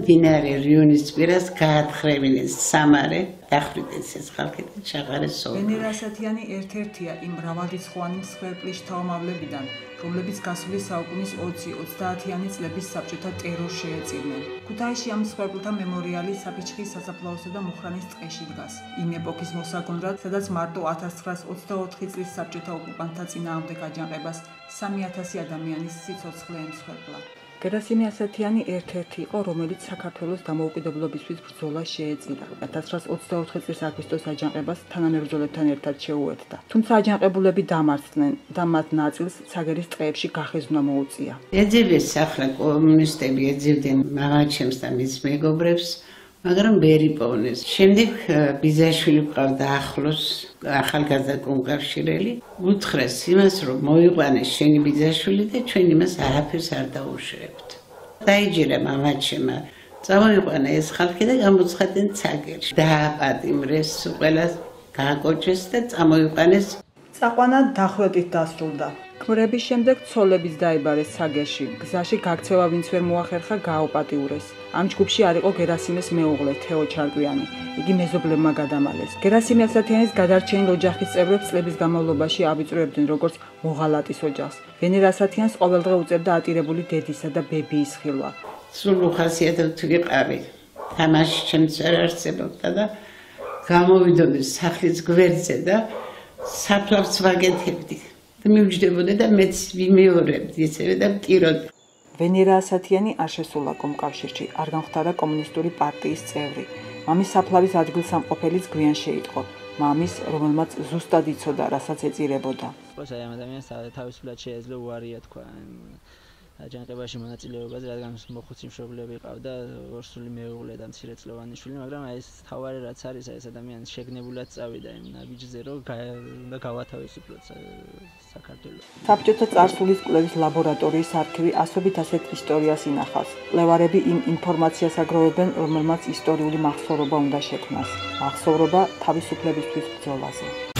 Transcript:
დინარე რიონის პირას გაათხრევინეს სამარე, დახვრიტეს ეს ხალხი და ჩაყარეს სოფელში. ვენერა ასათიანი ერთ-ერთია იმ მრავალრიცხოვანი მსხვერპლის შთამომავლებიდან, რომლებიც გასული საუკუნის 20-30-იანი წლების საბჭოთა ტერორს შეეწირნენ. ქუთაისში ამ მსხვერპლთა მემორიალი საფიჩხის სასაფლაოსა და მუხრანის ტყეში დგას. იმ ეპოქის მოსაგონრად, სადაც მარტო 1924 წლის საბჭოთა ოკუპანტთა წინააღმდეგ აჯანყებას 3000 ადამიანის სიცოცხლე ემსხვერპლა. გერასიმე ასათიანი ერთ-ერთი იყო, რომელიც საქართველოს დამოუკიდებლობისთვის ბრძოლას შეეწირა. 1924 წლის აგვისტოს აჯანყებას თანამებრძოლებთან ერთად შეუერთდა. თუმცა აჯანყებულები დამარცხდნენ და მათ ნაწილს ცაგერის ტყეებში გახეზვნა მოუწია. ეძებეს ახლა კომუნისტები ეძებდნენ მაღალჩემს და მის მეგობრებს, მაგრამ ვერ იპოვნეს. შემდეგ ბიზაშვილი ყავდა ახლოს ახალგაზრდა კომკავშირელი, უთხრეს იმას, რომ მოიყვანეს შენი ბიზაშვილი და ჩვენ იმას არაფერს არ დაუშევებთ. დაიჯერა მამაჩემმა, წამოიყვანა ეს ხალხი და გამოცხადდნენ ცაგერში. დააპატიმრეს, ყველას გააკოჭეს და წამოიყვანეს. წაყვანა დახვრეტით დასრულდა. ქმრების შემდეგ ცოლებიც დაიბარეს ცაგერში. გზაში გაქცევა ვინც ვერ მოახერხა, გააუპატიურეს. ამ ჯგუფში არ იყო გერასიმეს მეუღლე თეო ჩარკვიანი. იგი მეზობლებმა გადამალეს. გერასიმე ასათიანის გადარჩენილ ოჯახის წევრებს წლების განმავლობაში ავიწროებდნენ როგორც მოღალატის ოჯახს. ვენერა ასათიანს ყოველდღე უწევდა ატირებული დედისა და ბებიის ხილვა. სულ უხასიათოდ ვიყავი. თამაში ჩემს არ არსებობდა და გამოვიდოდი სახლის გვერდზე და საფლავს ვაგეთებდი. მივჯდებოდი და მეც ვიმეორებდი ესევე და ვტიროდი. ვენერა ასათიანი არ შესულა კომკავშირში, არ გამხდარა კომუნისტური პარტიის წევრი. მამის საფლავის ადგილსამყოფელიც გვიან შეიტყო. მამის, რომელმაც ზუსტად იცოდა, რასაც ეწირებოდა. აი ამ ადამიანს თავისუფლად შეეძლო უარია თქვა აჯანყებაში მონაწილეობაზე, რადგან მოხუცი მშობლები ყავდა, ორსული მეუღლე და მცირეწლოვანი შვილი, მაგრამ აი ეს თავარი რაც არის, ეს ადამიანი შეგნებულად წავიდა იმ ნაბიჯზე, რომ უნდა გავათავისუფლოთ საქართველოს. საბჭოთა წარსულის კვლევის ლაბორატორიის არქივი ასობით ასეთ ისტორიას ინახავს. კვლევარები იმ ინფორმაციას აგროვებენ, რომელმაც ისტორიული მახსოვრობა უნდა შექმნას. მახსოვრობა თავისუფლებისთვის ბრძოლაზე.